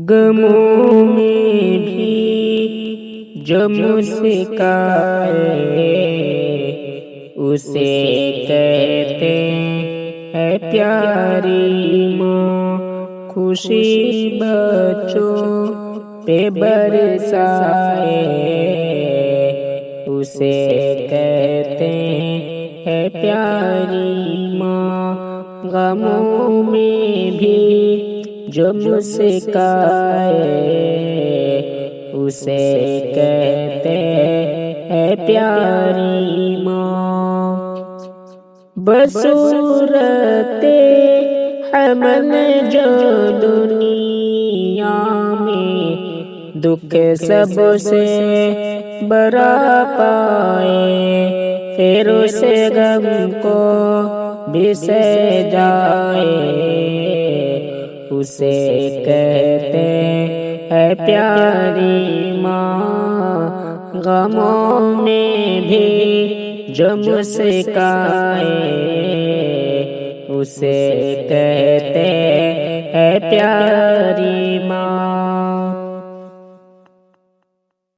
غموں میں بھی جو مسکائے اسے کہتے ہیں پیاری ماں، خوشی بچوں پہ برسائے اسے کہتے ہیں پیاری ماں، غموں میں بھی جو مسکائے اسے کہتے ہیں پیاری ماں۔ بصورت حمل جو دنیا میں دکھ سب سے بڑا پائے، پھر اسے غم کو بھی سہ جائے اسے کہتے ہیں پیاری ماں، غموں میں بھی جو مسکائے اسے کہتے ہیں پیاری ماں۔